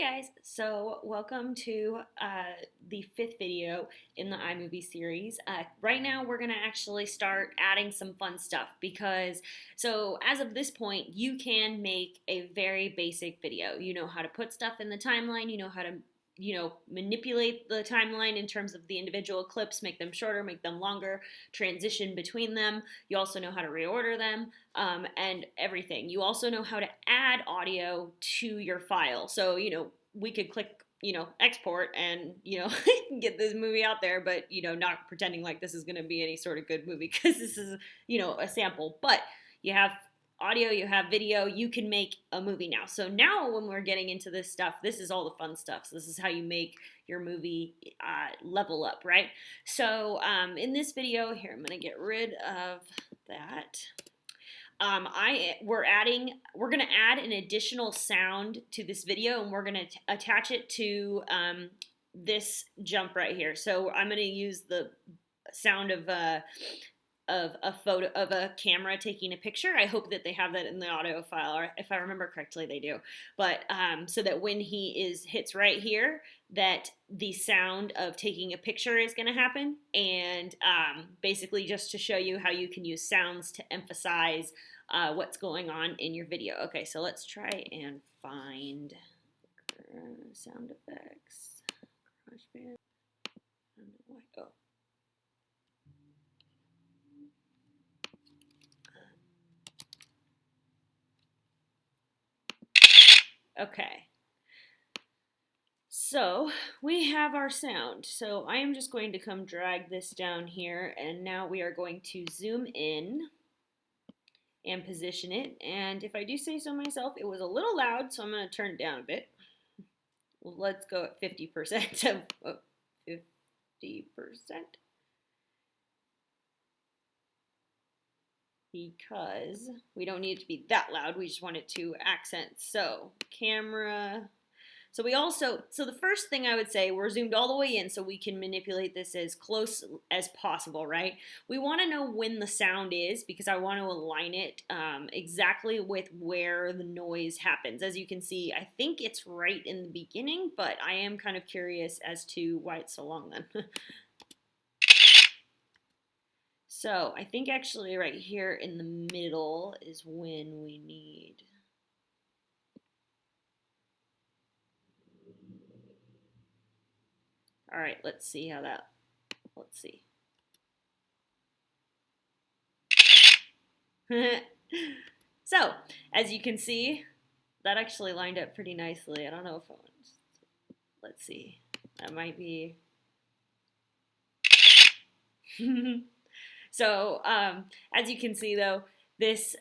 guys, so welcome to the fifth video in the iMovie series. Right now we're going to actually start adding some fun stuff because, so as of this point, you can make a very basic video. You know how to put stuff in the timeline, you know how to manipulate the timeline in terms of the individual clips, make them shorter, make them longer, transition between them. You also know how to reorder them and everything. You also know how to add audio to your file. So, we could click, export and, get this movie out there, but, not pretending like this is going to be any sort of good movie because this is, a sample. But you have audio, you have video, you can make a movie now. So now when we're getting into this stuff, this is all the fun stuff. So this is how you make your movie level up, right? So in this video here, I'm going to get rid of that. We're going to add an additional sound to this video, and we're going to attach it to this jump right here. So I'm going to use the sound of a photo of a camera taking a picture. I hope that they have that in the audio file, or if I remember correctly, they do. But so that when he hits right here, that the sound of taking a picture is going to happen, and basically just to show you how you can use sounds to emphasize what's going on in your video. Okay, so let's try and find sound effects. GarageBand. Oh. Okay, so we have our sound. So I am just going to come drag this down here, and now we are going to zoom in and position it. And if I do say so myself, it was a little loud, so I'm going to turn it down a bit. Let's go at 50%. 50%. Because we don't need it to be that loud, we just want it to accent. So camera. So the first thing I would say, we're zoomed all the way in so we can manipulate this as close as possible, right? We want to know when the sound is because I want to align it exactly with where the noise happens. As you can see, I think it's right in the beginning, but I am kind of curious as to why it's so long then. So I think actually right here in the middle is when we need. All right, let's see. So as you can see, that actually lined up pretty nicely. I don't know if let's see. That might be. So as you can see though, this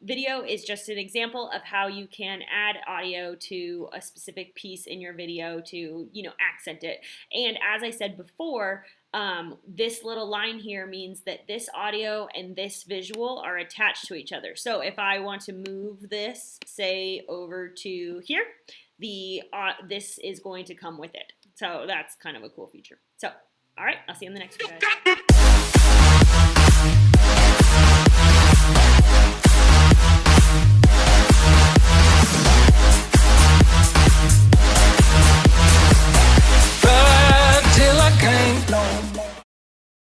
video is just an example of how you can add audio to a specific piece in your video to, accent it. And as I said before, this little line here means that this audio and this visual are attached to each other. So if I want to move this, say, over to here, this is going to come with it. So that's kind of a cool feature. So, all right, I'll see you in the next video.